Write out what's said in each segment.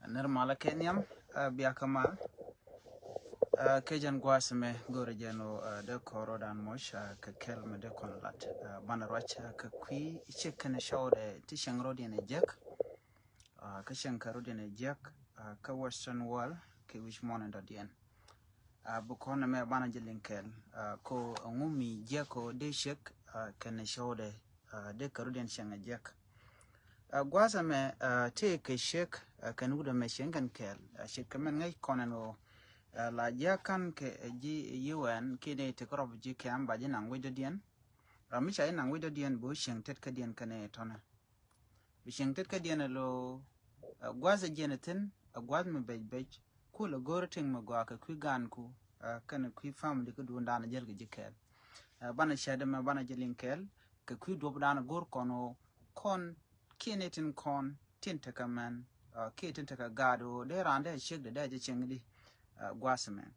Nirmala Kenyam, Biakamal, Kajan Guasame, Gorajano, the Korodan Mosh, Kakel Medeconlat, Banarach, Kakui, Chicken show the Tishang Road in a jack, Kashanka Road in a jack, Ka Western Wall, Kiwish Monand at the end. Bukona me Banajalinkel, Ko Ngumi, Jacko, De Shek, can show the Karudian Shang a jack. Guasame take a shake can would a machine can kill a shake a man conano la jacan UN kidney take off G cam by Jan with the Dian. Ramisha and with the Dian bush and Tetcadian canetona. Wishing Tetcadian low Guasa Genetin, a Guadman beach, cool a gorting Maguaka, Quiganku, can a quick family could do down a jelgy cal. Banna Shadam, Banajalin cal, Kaku drop down a gorcono, con. Kinetin con tintaka man kitintaka gado there and there shake the daja chingly guasaman.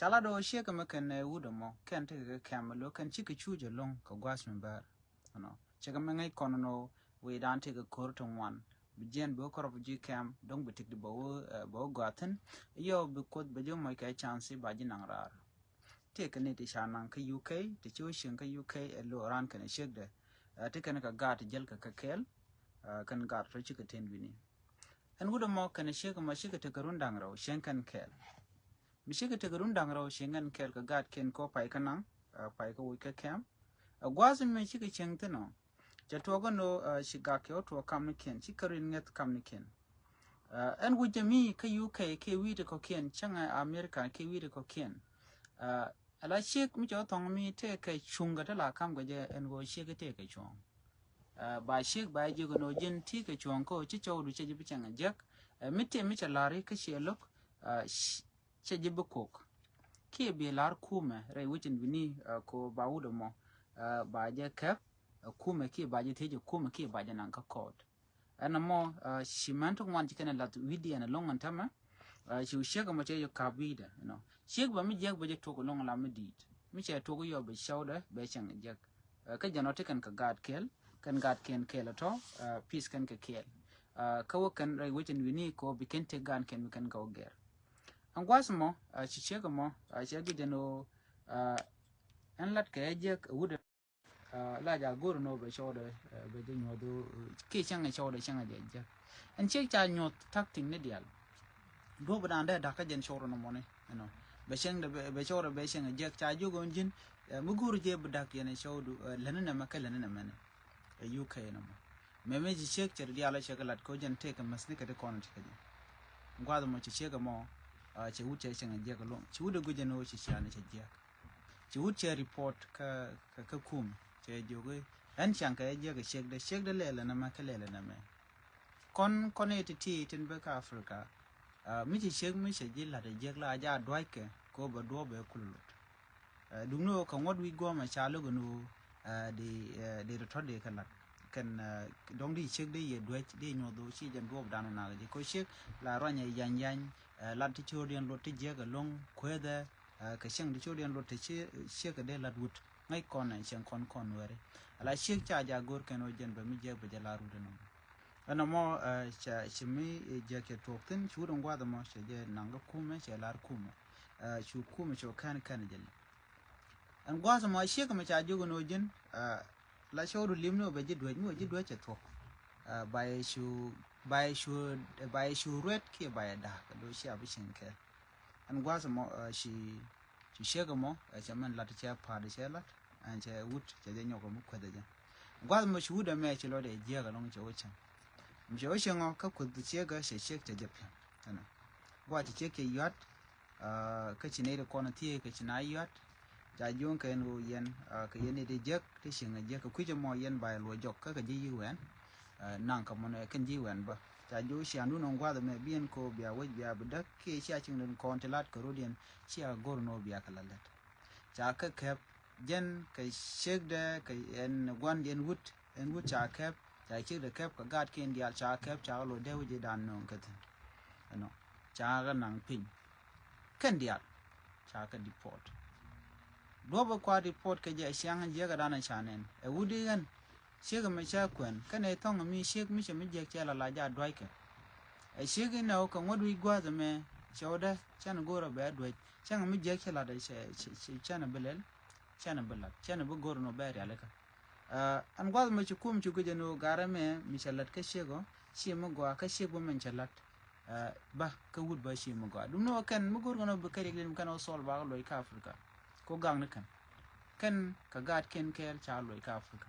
Salado shake a macan woodamo can't take a camel can chick a chuja long ka guasman bar. No, checkamanga conono we don't take a curtain one. Bejan boker of G cam don't be take the bow gotten yo because bejo my chance by jinangar. Take a native shananka UK, the Chushanka UK and low around can shake the taken a guard jelka kakel. Can guard for chicken winning. And would a mock can a shake my shake take a rundangro, shankan kel. Mishika take a rundangro, shangan kel, a guard can co pikeanang, pike a wicker camp. A guazim may chicken changtano. Jatogano, shigaki to a kamnikin, chickering at kamnikin. And with the me, KUK, Kiwi the cocaine, Changa America, Kiwi the cocaine. A la shake me your me take a chungatala kamgaja and go shake a take a chung. By shake by Jugono Jin Tika Chuanko, Chicho, Chichipichang and Jack, Mitte Michalari, Kashi look, Chajibukok. Kia be lar kume, Ray Witchin Vini, Ko Baudamo, by Jack Cap, a kume key by Jitaja Kuma key by Jananka court. And a more, she meant one chicken and lot witty and a long and tamer. She will shake a material cabida, you know. Shake by me Jack, but you took a long lamidit. Micha took your be shoulder, Bechang and Jack. Kajanotic and Kagad kill. Can God can kill at all, peace can kill. Kawa can write within Winiko, we can take gun can we can go there. And what's more, she check more, I shall get no and let Kajak would like a good over shoulder, but then you do kitchen and shoulder changa jack. And check your tacting Nidial. Go down there, Dakajan shoulder no money, you know. Bashing the Bashora bashing a jack charge engine, Muguru jeb ducky and showed Lenina Macalan in a minute. A UK no. Maybe shake the diala shackle at Cojan take a masnick at the corner. Guadamuch shake a more, she would chasing a jack alone. She would a good know she shan a jack. She would share report Kakum, Che Jogue, and Shanka shake the lel and a macalel and a man. Conate tea in Beck Africa. Mitty shake me a jill at a jack la ja dwike, go but dobe kulut. Do know can what we go my chalogano. The retarded can don't be check the dwetch they know those she and go down on the coshik la ranya yan latitudian lotijag along quether kashang the children lotichi shake a day lat wood my con and shan con where I shake charge a good can ogen by me jab with the la rudano. And no more shimmy jacket talking, she wouldn't wear the most nanga kuma, she lar kuma, she kuma show can and was my shake my charge ogen, la show to limno by jidwetch at talk. By shoe red key by a dark, though she abishing care. And was more she shake a more as a man like a chair party shell and she would then your quadaja. Was much would a match a lot of year along to ocean. Joshing or cup with the chair, she shake the Japan. What to check a yacht, catching 8 corner tea, catching a yacht. Jajun can yen, Kayani the jack, tishing a jack, a quicker more yen by a low jock, a GUN, Nankamon, can GUN, but Jajushi and Duno Guada may be and co be a way be a duck, catching the contelat Corodian, she a gorno be a calalet. Jacka cap, Jen, Kay shake the and one yen wood, and wood char cap, I check the cap, a guard can the char cap, Charlo, there with the dan non cutting. No, Char nang pin. Candial, Chaka deport. Global quad report Kaja Shang and Jagadana Chanen, a woody and shake a machaquen, can a tongue of me shake Misha Mijak Laja Dwiker. shege na ko ngodu igwa za me chawda chan goro ba dwe chan mi je kala da chan belel chan belat chan bu goro no ba ya leka an gwa ma chukum chu guje no gara me mi chalat ka shego shi mo gwa ka shego men chalat ba ka wud ba shi mo gwa dum no kan mo goro no ba kare glen kan sol ba lo ka afrika ko gang ne kan ka gat ken kel cha lo ka afrika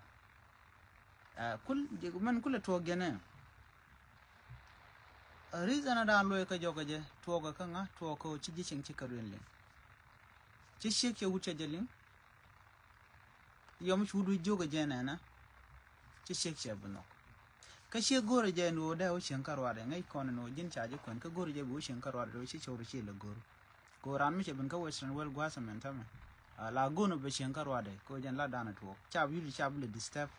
kul je man kula to gene reason da lo ka joga je to ga kan to ko ci jicin ci karin le ci sheke wuce jalin yom chudu joga je na ci sheke buno ka she gore je no da o shen karwa da ngai kon no jin chaje kon ka gore je bu shen karwa da ci chawru ci le goro goran mi ce bin ka western well gwasa men tama la gono be shen karwa da ko jan la dana to cha wi cha bu le disturb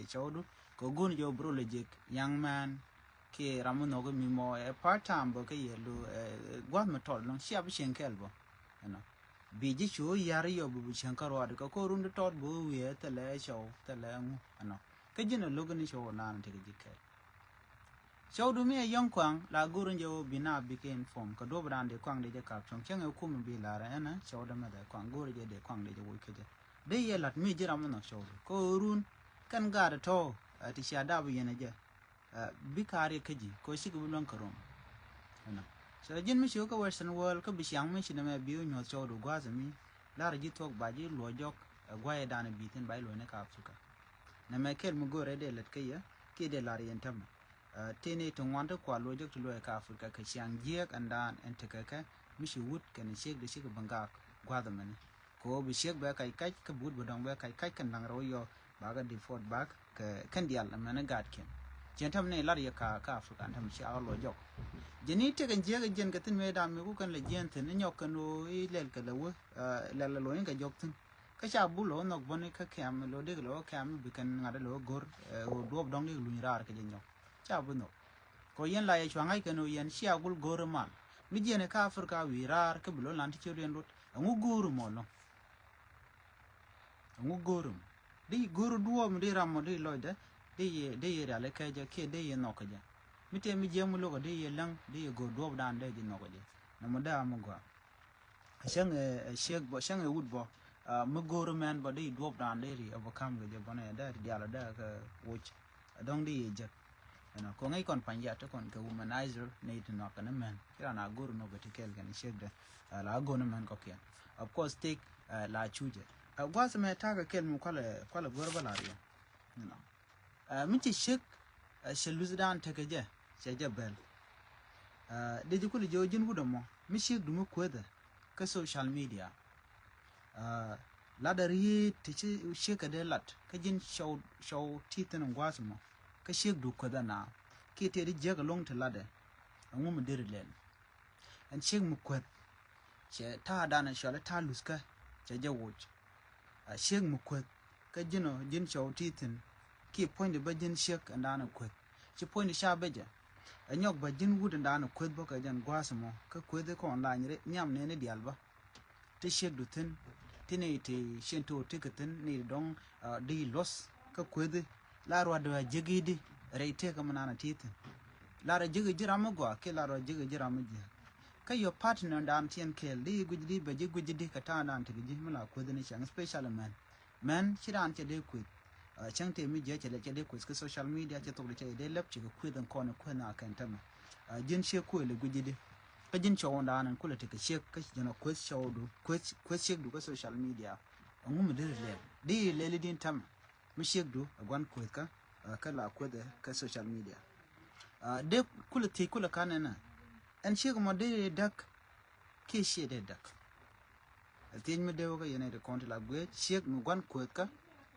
chawdu ko gono jo bro le je young man ke ramu no go mi mo part time bo ke yelo gwa me tol no sia bi shen kel bo no bi ji chu yar yo bu shen karwa da ko run to bo we tele show tele mu no ke jino logo ni show na te ji ke show du me yong kwang la gurun jo bina bi ke inform ko do brande kwang de ka chong chang ku mu bi la ra na show da me da kwang guru je de kwang de wo ke je de ye lat mi ji ramu no show ko run kan ga da to ti sha da bu yene je bikare kaji ko shi gulon karom ana so jin mi shi ko western world ko bisyang mi shi na me biu nyo cho do gwa zami la ra ji tok ba ji lo jok gwa ya dana bitin bai lo ne ka afrika na me kel mu gore de let kaya ke de la yen tam tene to wanda kwa lo jok to lo ka afrika ka syang jek andan en te ka mi shi wut kan shek de shi ko banga gwa da mane ko bi shek ba kai kai ka bud bodong ba kai kai kan dang ro yo ba ga default back ka kan dial mane gad ken jentam ne lar ya ka afrika tam shi awlo jok jeni te kan je ga jen ka tin me da me ku kan le jen tin nyok kan o i lel ka lo le lo yin ka jok tin ka cha bu lo nok bone ka kam lo de lo kam bi kan ngada lo gor o dob dong de lu ni rar ka jen nyok cha bu no ko yen la ya chwa ngai kan o yen shi agul gor mal mi jene ka afrika wi rar ka bu lo lan ti chen lut ngu gor mo no ngu gor di gor duo mi de ram mo de lo de de ya le ka je ke de ye no ka je mi te mi je mu lo de ye lang de ye go do dan de no ka je na mo da mo gwa shang shek bo shang wood bo mo go ro man bo de do dan de ri overcome ge je bo ne da ya la da ka watch dong de ye je na ko ngai kon panja to kon ka womanizer ne to no ka na man kira na go no be te kel gan shek de la go no man ko ke of course take la chuje gwa se me ta ka kel mu kwala go ba la ri no minti shek sheluzdan tekeje sheje bel de jikuli jo jin gudo mo mi shek dumu kweda ka social media la da ri tichi shek de lat ka jin show titin ngwas mo ka shek du kweda na ke te di je ga long te lade ngum de len en shek mu kwed che ta da na shala ta luska sheje woch shek mu kwed ka jin show titin ki point de bajin shek andana kwet ci point de sha beje anyok bajin wud andana kwet bo ka jan gwasmo ka kwet ko online re nyam ne ne dialba te shek du tin tine te shento tiketin ni dong di los ka kwet la ro da jigidi re te ka manana titin la ra jigi jira mo gwa ke la ro jigi jira mo ji ka yo partner dan tien kel di gujidi beje gujidi ka ta dan te ji mala kwet ne shang special man chiran te de kwet chang te mi je chele chele ko social media che to le de lep che ku dan ko na kan tam jin she ko le gujide ka jin cho onda nan kula te ka she ka jina ko show do ko she do ko social media ngum de le din tam mi she do gwan ko ka la ko de ka social media de kula te kula kanana en she mo de dak ke she de dak tin mi de ko yene de konti la gwe she mo gwan ko ka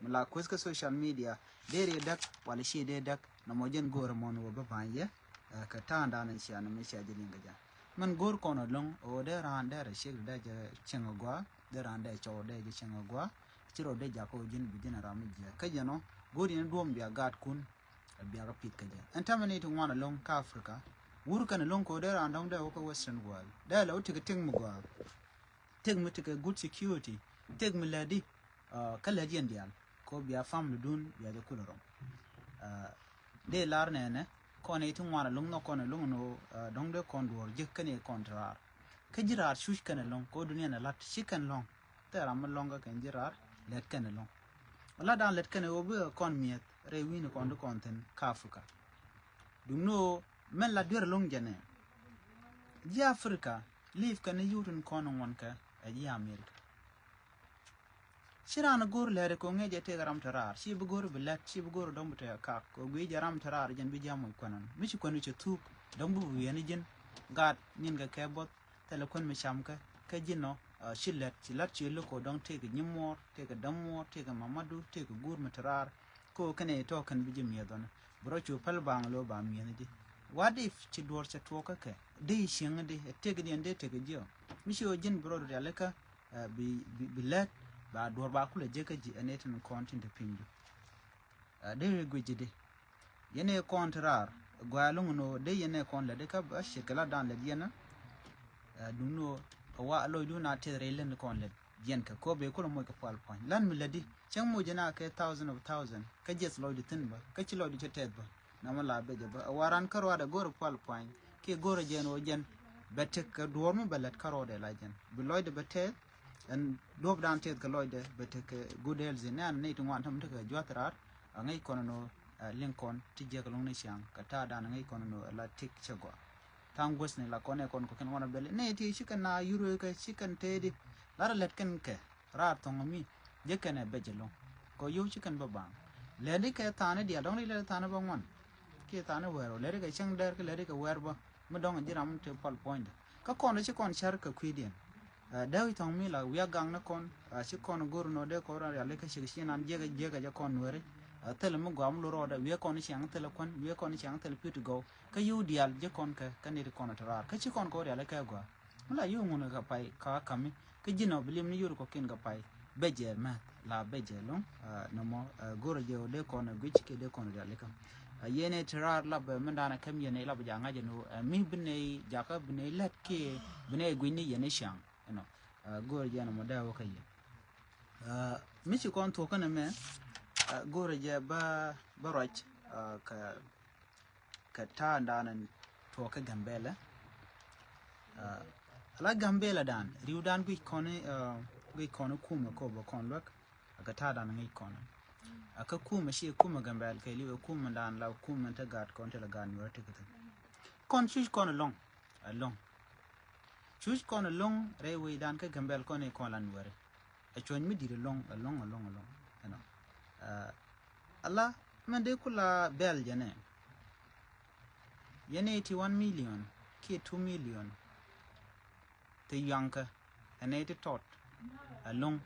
la kuska social media dere dak wala shi de dak na mojen gor mon wo ba banye ka tanda nan shi an me shi ajin gaja man gor kono long o de ran de shi de je chengwa de ran de cho de je chengwa chiro de ja ko jin bi jina ram je ka jeno gori ne dom biya gat kun biya ga pit ka je antamani to wana long ka afrika wur kan long ko de ran dong de ko western world de la uti ka ting mu gwa ting mu ka good security ting mu ladi kala jien dial ko biya family dun biya de kuloro de lar ne con ấy thung ngoan lung nó con lung nó đóng đứa con đùa giấc cái này con ra cái gì ra suy cái này long có dunia này lát xí cái long thế là mình long cái gì ra lết cái này long là đang lết cái này ô bữa con miệt rồi win con đứa con tên Africa đúng nó mình là đứa long vậy nè đi Africa live cái này yurun con ngoan cái ở đi America Shirana gur lere ko ngeje te garam tarar shi bu gur bilet shi bu gur dom te ka ko gwi jaram tarar jen bi jamu konan mi ci konu ci tup dom bu yeni jen gat nin ga ke bot tele kon mi cham ka jinno shillet ci lat ci lu ko don te ga nyimor te ga dammo te ga mamadu te ga gur mi tarar ko kane to kan bi jim yedon bro ci pal bang lo ba mi yeni ji wadi ci dor ci to ka ke de shin de te ga den de te ga jo mi ci o jin bro de alaka bi let ba dor ba kula je ka ji anetin kontin da pinju de guji de yene kontrar gwalung no de yene kon la de ka ba shekala dan le diena dunno wa alo duna te relen kon le yen ka ko be ko mo ka pal point lan mi ladi chang mo jana ka 1000 ka jes lo di tin ba ka ci lo di te ba na mala be je ba waran karwa da gor pal point ke gor jen o jen bette ka dor mi balet karo de la jen bi lo de bette and dob dan tet ka loide bete ke good health nan ne to wan tam te ka jotrar ngai kono no Lincoln tije ka long ne siang ka ta dan ngai kono no la tik chego tangos ne la kone kon ko ken wana bele ne ti chikan na euro ka chikan te di lara let ken ke ra to mi je ken be je long ko yo chikan ba bang le de ke ta ne dia dong le ta ne ba wan ke ta ne wero le de ka chang der ke le de ka wer ba ma dong ji ram te pal point ka kono chi kon char ka kwidien dawi tong mi la wiya gang na kon shi kon gor no de ko ra le ka shi nan je ga kon wore tele mo gam lo roda wiya kon shi ang tele kon wiya kon shi ang tele pitu go ka yu dial je kon ka ni kon tarar ka shi kon ko le ka go mala yu ngun ga pai ka kami ka jino bilim ni yur ko ken ga pai beje ma la beje long no mo gor je de kon gich ke de kon le kam yene tarar la ba mandana kam yene la ba janga je no mi bine jaka bine let ke bine gwini yene shang no gore jana mo dawo kay mi ci kon to kana me gore je ba roj ka ta ndanan to ka gambela la gambela dan riudan bi kono kuma ko ba kon lok ka ta dan ngai kono aka kuma shi kuma gambel kay liwe kuma dan la kuma ta gad kon ta la gan yor te kon shi kono long Choose con a long railway dan ka gambel con e con lan ware a chon mi dire long you know Allah man de kula bel jane yene 81 million ke 2 million te yanka ane te tot a long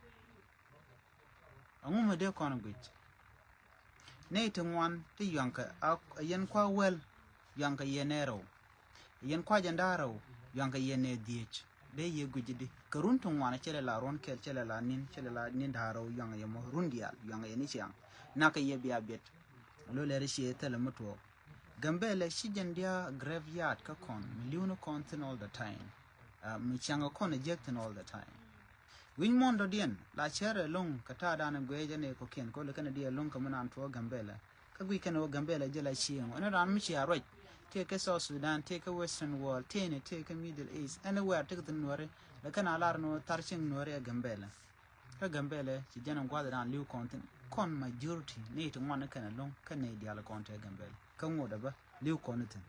angu me de con gwit ne te wan te yanka a yen kwa wel yanka yenero yen kwa jandaro yanka yene diech de ye gujidi karun tun wana chele la ron kel chele la nin daro yanga yemo rundial yanga yeni chiang naka ye biya bet lo le rishi tele muto gambele shijendia graveyard ka kon million content all the time mi changa kon eject all the time win mondo dien la chere long kata dana gweje ne ko ken ko le kana dia long kamana to gambele ka gwi kana gambele jela chiang ona ran mi chi aroi take a South Sudan, take a Western world, take a Middle East, anywhere take the Nore, the Canalar no touching Nore Gambela. A Gambele, she didn't gather on Liu content, con majority, need one can alone, Canadian content Gambel, come whatever, Liu content.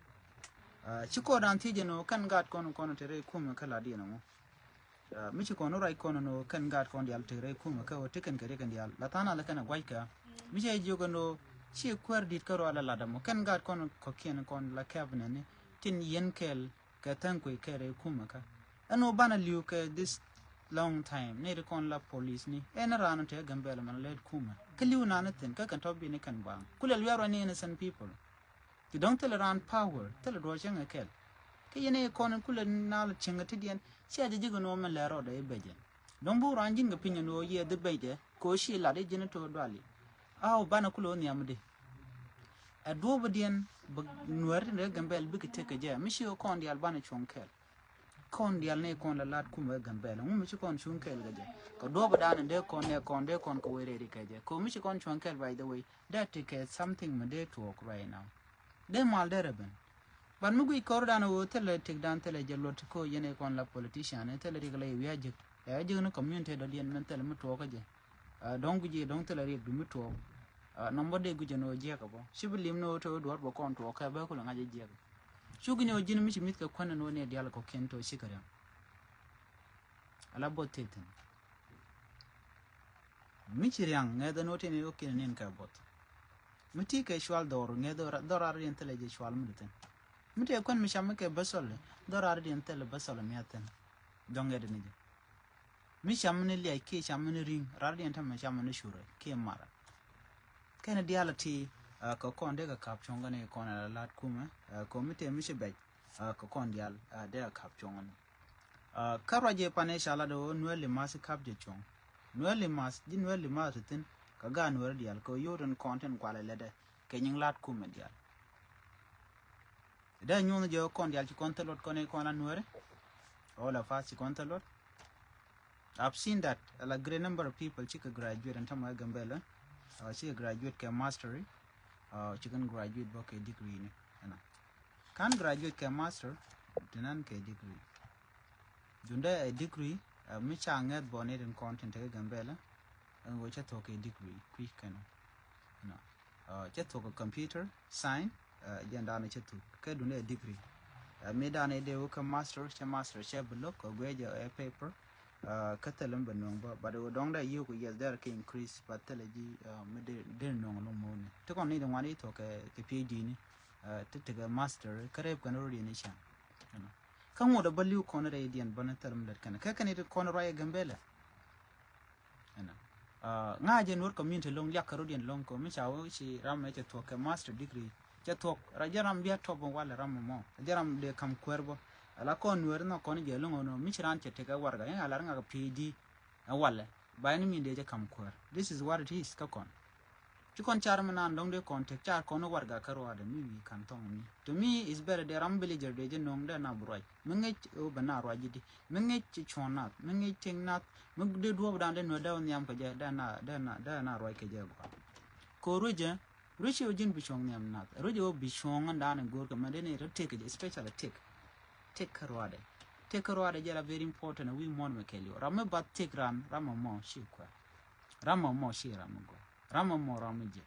Chico Antijano can guard con contere cum caladino. Michicono right cono can guard con the altere cum or taken Caricandial, Latana la cana guaica, Micha Jogano. She quered Caro alla ladamo, can guard con cocaine con la cabin, tin yenkel, catanque care kumaka. And no banner luke this long time, neither con la police ni, and around to a gambelaman led kuma. Kalu nanatin, can top be can bang. Could you are innocent people? You don't tell around power, tell a rojang a kel. Kayane con and cooler knowledge chingatidian, she had a jigonoman la roda a bejan. Don't bo ranjing opinion or ye the beja, co she ladi genital valley. Aw bana kulo ni amde a dobadian nuer ne gambel bi ke ke je mishi o kon di albana chonkel kon di alne kon la lat kuma gambel mishi kon chonkel gaje ko dobadan de kon ko were ri kaje ko mishi kon chonkel by the way that take something made to work right now de mal de reben ban mu gui kordan wo tele tik dan tele jelot ko yene kon la politician tele rigla wi ajik ya jig no community do dien men tele mu to ko je don guje don tele rig du mu to nombo de guje no je ka bo shibilim no to do bo kon to ka ba ko la ngaje je shugi ne ojin mi mit ka kwana no ne dial ko kento shikara ala boteten mi chiriang ngeda no tene o ken nen ka bot miti ke shwal dor ngeda dorar yen tele je shwal muten miti kon mi shamme ke basol dorar yen tele basol mi aten dongede ni mi shamme li ke shamme ring rar yen tam shamme shure ke mara ken dialati ko konde ka kap chonga ne kona lat kuma ko mite mi shebe ko kon dial de kap chonga karaje pane shala do nuele mas kap je chong nuele mas di nuele mas tin ka ga nuele dial ko yoron content kwala lede ke nyin lat kuma dial da nyono je kon dial ci kontalot kone kona nuere ola fa ci kontalot I've seen that a great number of people chika graduate and tama gambela she graduate ke mastery chicken graduate book a degree ni can graduate ke master tenan ke degree dunda a degree mi changet bonnet in content ke gambela and wo cha to ke degree quick kana cha to computer science yanda na cha to ke dunda a degree me dane de wo ke master cha block ko gweja a paper katalan banong ba do dong da yu ko yes there can increase but teleji me de no no mo ne to kon ni de wani to ke PhD ni te master kareb kan ro ni sha kan mo da balli ko na radian banan tarum da kan ka kan ni ko na raya gambela nga je nur community long yak ro din long ko mi chawo shi ram me to ke master degree cha to rajaram bia to bon wala ram mo jaram de kam kwerbo ala kon wer no kon je lungo no michran chete ka warga en ala nga PhD wala bayni mi de je kam kwer this is what it is ka kon ci kon char man ndong de kon te char kon warga karwa de mi kan tong mi to me is better de ram villager de je nong de na buraj menge o bana roji di menge ci chona menge tingnat menge de do dan de no da nyam ka je da na roj ke je ko ruje rushi ojin bichong nyam nat ruje o bichong ndan ngor ka madene re take je special take karwade jela very important we mon me kelio ramme bat take ram mo shi kwa mo shi go mo je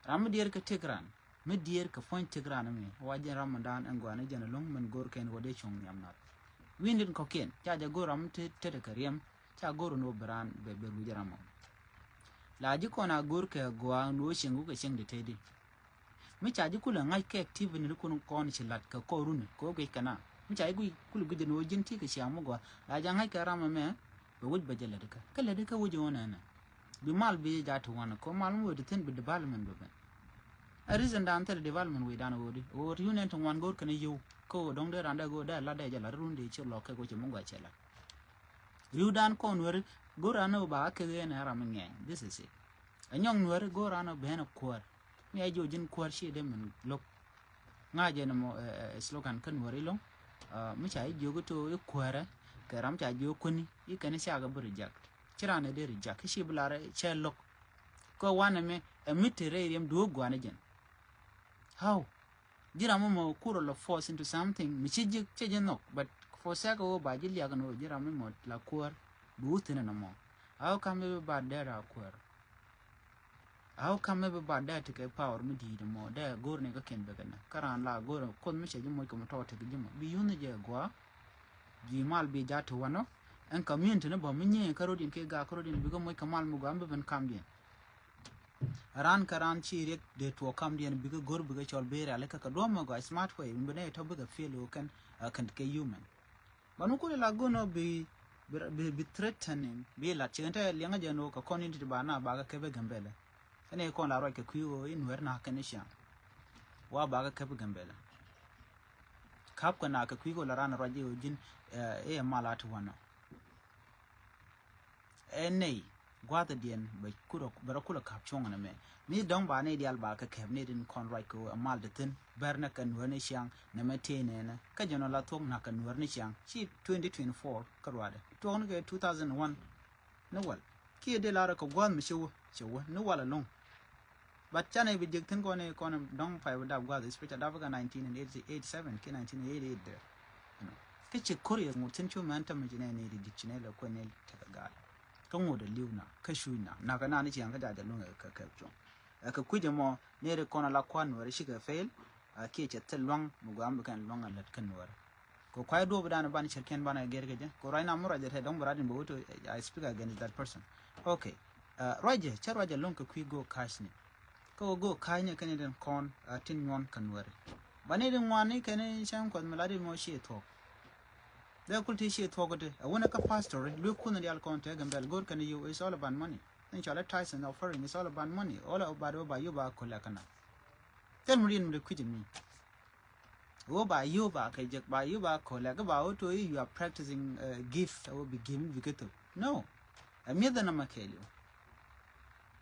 ram dier ka take ran me dier ka point take ran me waje ramadan an gwana jana long men gor ken wode chong yam nat windin ko ken ja go ram te kariem cha gor no bran be lu jaram la ji kona gor ka gwa no shingu ka shing de tedi me cha ji kula ngai ke active ni kun kon chilat ka ko run ko ge kana mchai gui kulu gide no jinti ke shamu go la jangai karama me be wuj bajela de kala de ka wuj wona na bi mal bi ja to wana ko mal mo de ten bi development do ben a reason da antar development we dan wodi o yunen to wan gor kana yu ko dong de randa go da la de jala runde che lo ke go che mungo chela yu dan kon wer gorano ba ke na ram nge this is it anyong wer gorano be na kwar mi ajo jin kwar shi de men lok ngaje na mo slogan kan wer ilong mi chai jogo to kwara karam cha jo kuni i kan sha ga reject kirana de reject shi bulare che lok ko wana me emitere rem do gwana jen how jira mo kuro lo force into something mi chiji cheje no but for sake o ba jili aga no jira mo la kwar du tena na mo how come ba dera kwar how come ba da take power mi di de mo da gor ne ka ken be kana karan la gor kon mi cheje mo ko mo to te jimo bi yune je gwa ji mal bi ja to wano en community ne ba mi nye karodin ke ga karodin bi ko mo kamal mu gambe ben kambien ran karan chi rek de to kambien bi ko gor bi ko chol be ra le ka do mo ga smart way mi ne to bi ga feel kan kan ke human banu ko la gono bi threatening bi la chente lenga je no ka community ba na ba ga ke be gambele ene ko la ro ke kuyo in wer na kanisha wa ba ga ke be gambele kap ko na ka kuyo la ran ro je ojin e mala to wana ene gwada dien ba kuro bara kula kap chonga me ni dong ba ne dial ba ka ke ne din kon ro ko amal de tin berna kan wani shang na mate ne na ka jono la tom na kan wani shang chi 2024 karwade to on ke 2001 no wal ki de la ko gwan mi shewo no wala long but chana bi jek tin ko ne ko dong pai da gwa this picture da 1987 ke 1988 there you know ke che korea mu tin chu man ta mujine ne di dicine la ko ne ta ga ka mu da liuna ka shuna na ga na ni yang ga da lunga ka jo ka kuje mo ne re kona la kwan wari shiga fail ke che telwang mu ga am kan longa lat kan war ko kwai do bana ban cherken bana gerge je ko raina mura je dong buradin bo to I speak against that person okay roje charwaje lonka kwi go cash ni ko go kanya kan den kon tin nyon kan war bane den wani kan shan ko meladi mo shi to da kulti shi to gode wona ka pastor lu kun di al konte gambel god kan you is all about money inshallah Tyson offering is all about money all about you ba ko la kana tel murin mu kwijin mi wo ba you ba kai je ba you ba ko la ga ba to you are practicing gift or be given because no me da na makeli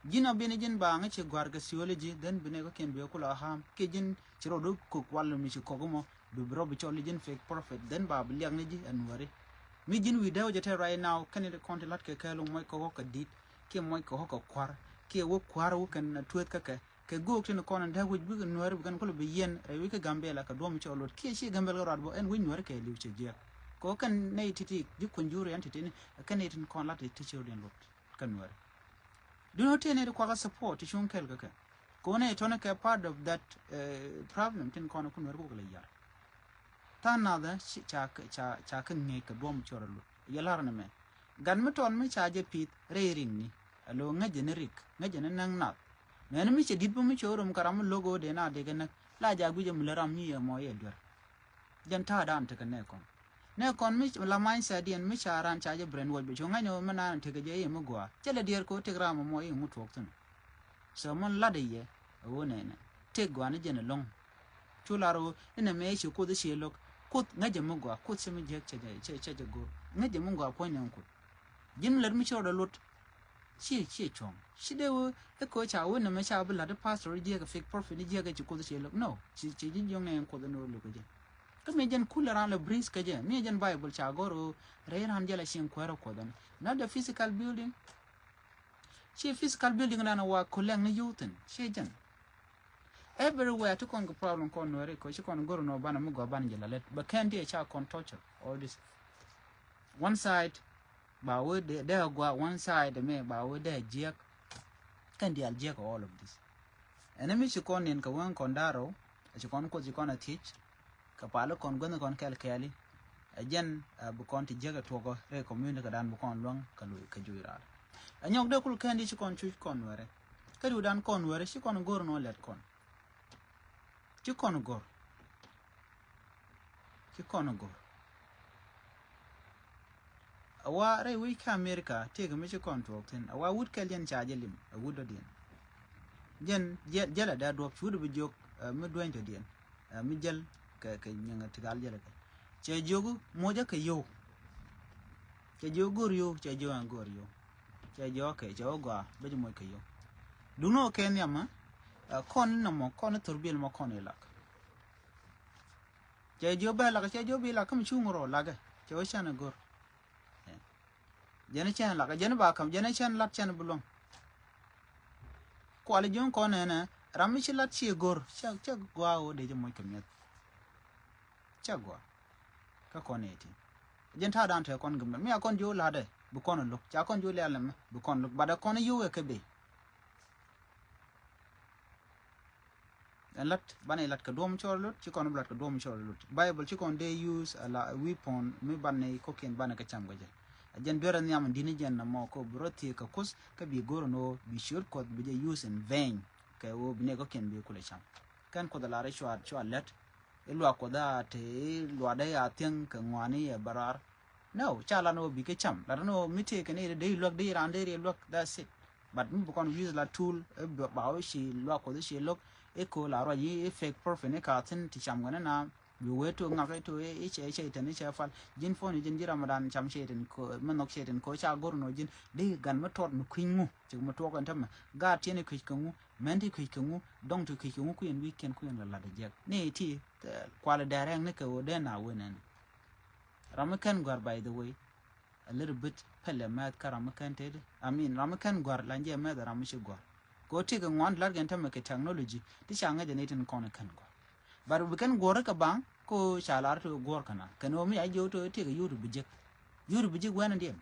jina bene jin ba nga che gwarga theology den bene ko ken be ko la ham ke jin chiro do ko wallo mi ko mo du bro bi choli jin fake prophet den ba bi liang ji anware mi jin wi dawo jete right now kan de konti lat ke kalo moy ko ko dit ke moy ko ko kwar ke wo kwar wo kan tuet ka ke go tin ko nan da wuj bi anware bi kan ko be yen e wi ke gambe la ka do mi cholo ke shi gambe la radbo en wi nware ke liu che je ko kan nei titi ji kunjuru yan titi kan ne tin kon lat ti cholo lot kan nware do not any require support to shun kel ka ko ne to ne ka part of that problem tin kono kun wergo le yar ta na da cha kan ne ka dom choralo yalar na me gan mi ton mi cha je pit reering ni alo nga generic nga jenen nang na men mi che dit bu mi chorum karam logo de na de gan la ja guje mu laram mi mo ye dor jan ta dan ta kan ne kon mi la man sa dien mi charan cha je brand wo be chonga nyo mana te ge ye mu gwa chele dier ko te gram mo ye mu tok tun so mon la de ye o ne ne te gwa ne je ne long chularo ina me shi ko de shi lok kut nga je mu gwa kut se mi je che go nga je mu gwa po nyan ko jin ler mi choro lot chi chong shi de wo e ko cha wo ne me cha bu la de pastor je ga fake prophet je ga chi ko de shi lok no chi jin yong ne ko de no lo ko je ka me jan kula ran la breeze ka je me jan bible cha goro re ran jala shin kwero ko dan not the physical building she physical building na wa kulang ni yuten she jan everywhere to kon problem kon no re ko she kon goro no bana mu go ban jala let but can dey cha kon torture all this one side ba wo de gwa one side me ba wo de jek kan dey al jek all of this enemy she kon nen ka wan kon daro she kon ko ji kon a teach kapalo kon gona kon kel keli ajen bu kon ti jega togo re community dan bu kon long kalu ka juira anyok de kul kandi ci kon chu kon ware kadu dan kon ware ci kon gor no let kon ci kon gor awa re wi ka america te ga mi ci kon to ten awa wud kel yen cha jelim wud do den jen jela da do fu bu jok mi doin to den mi jel ka nyanga tigal jere ka che jogu moja ka yo che jogu yo che jo angor yo che jo ke jo gwa be mo ka yo duno ke nyama kon na mo kon turbil mo kon ilak che jo ba la che jo bi la kam chungro la ga che o chana gor jene chen la ga jene ba kam jene chen lat chen bulong ko ale jon kon na rami chi lat chi gor che gwa o de mo ka met chagwa ka koneti jen ta dan te kon gumbe mi akon jo la de bu kon lu cha kon jo le alam bu kon lu bada kon yu e ke be lat bane lat ka dom chor lut ci kon lat ka dom chor lut bible ci kon they use a weapon mi banne ko ken bana ka cham goje jen bere ni am dini jen na mo ko broti ka kus ka bi goro no bi shur ko bi je use in vain ka wo bi ne ko ken bi kula cham kan ko da la re chwa let ilwa ko da te lwa da ya ten ka ngwani ya barar no chala no bi ke cham la no mite ke ne de lok de ran de lok that's it but mi bu kon use la tool ba o shi lwa ko de shi lok e ko la ro yi fake prophet ne ka tin ti cham ngana na bi weto ngaka to e che tan ne che fal jin fo ni jin jira madan cham che ten ko manok che ten ko cha gor no jin de gan ma tot mu kwingu che mu to kan tam ga tiene kwingu menti kwingu dong to kwingu ku en weekend ku en la de jek ne ti kwala dareng ne ko de na wenen ramakan gwar by the way a little bit pele mat karamakan ted I mean ramakan gwar lanje ma da ramishi gwar go take one large and technology ti changa generating kon kan go but we can go ka bang ko chalar to go kana kan o mi ajo to take yuru bijik when and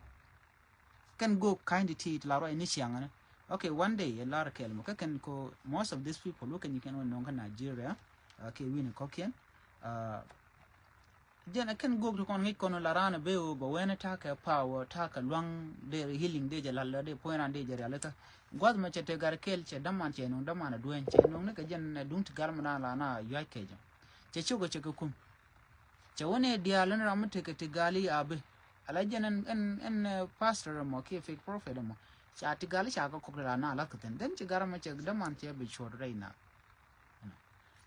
can go kind of tea la ro ni chianga okay one day a lar kel mo kan ko most of these people look and you can know Nigeria okay win kokian Jen can go to con larana beo but when attack a power attack a long day healing day jala de point and day jalaka god much te gar kel che daman che no damana duen che no ne ka jen dunt garmana la na yake je che chugo che kum che woni dialan ramte ke tigali abe ala jen en pastor mo ke fake prophet mo cha tigali cha ko la na la kuten den che garma che daman che be chor reina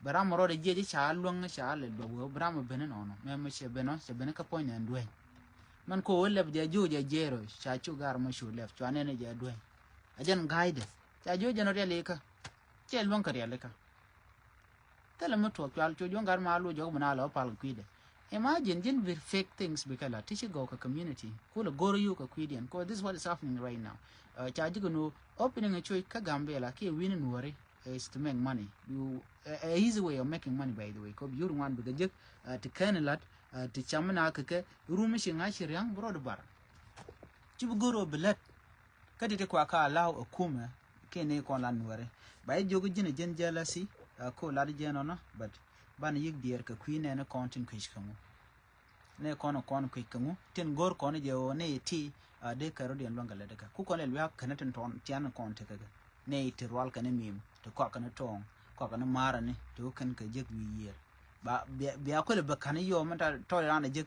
Bram ro de jeje cha luang cha le do Bram benen ono me che beno che bene ka point and duen man ko wole je ju je jero cha chu gar ma shu lef chwane ne je duen ajen guide cha ju je no re ka che luang ka re ka tele mo to kwal chu jongar ma lu jo bana lo pal kwide imagine jin with fake things because teach go ka community ko le goro yu ka kwidian ko this is what is happening right now cha ju no opening a choice ka gambela ke win nuore is to make money. A easy way of making money, by the way. Because you want to get to Kanalat, to Chamana, Rumishing Ashiriang, Broadbar. Chibuguro Billet, Katiquaka allow a kuma, Kene Conlanware. By Jogin Gen jealousy, a co ladijanona, but Ban Yig dear Queen and a content quishkamu. Ne con quickamu, 10 gore conajo, ne tea, a de Carodian longer letter. Cook on a luck connected on Tiana contact. Nay to roll can meme to cock and a tongue, cock and a marani to can jig we year. But be a could be can you mental toy on a jig.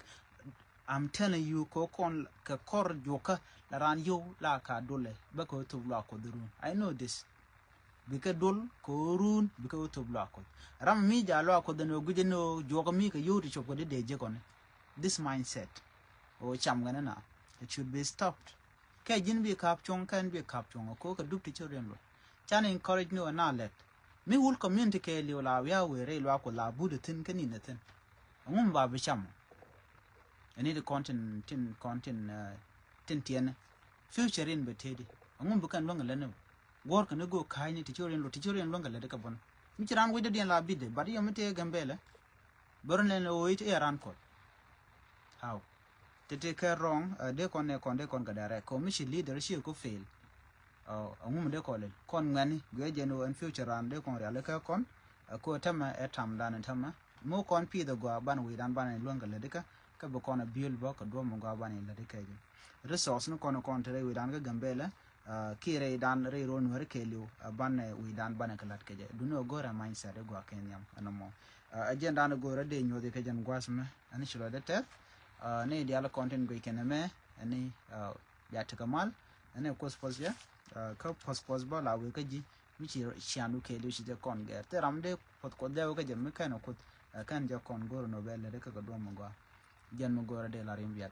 I'm telling you, cock on a cord joker, around you like a dole, backo to block of the room. I know this. Because dole, corun, because to block. Ram me, the lock of the no good no joke me, you to chop with the day jig on it. This mindset, oh chamgana, it should be stopped. Kajin be caption can be caption or cook a dupe to children. Chan encourage no and let. Me will community care la we are we rail walk la Buddha tin can in the tin. A woman barber sham. I need a content tin tin future in betted. A woman can longer learn. Work and go kind to children longer let a cabon. Which ran with the la bid, but you may take gambella. Burn and wait air uncle. How? To take her wrong, they con gadara, commission leader she could fail. A woman they call it. Con many, Gajano and future and they con realca con, a quotama at tam dan and tama. Mo con p the guaban with unban and longer ledica, cabocon a build bock, a drum guaban in ledica. Resource no con contrary with anga gambella, kire dan rayron mercelu, a ban with dan banakalatke. Do no go a mindset a guakenyam and no more. Agenda go a day, you the Kajan guasme, and she the tell. Ne diala content go ikeneme ani ya takamal ani of course pos ya ka pos ba la we kaji michi shianu ke lu shi de kon ger te ramde pot ko de ka jemme kan ko kan ja kon goro no belle de ka do mo go jan mo goro de la rim ya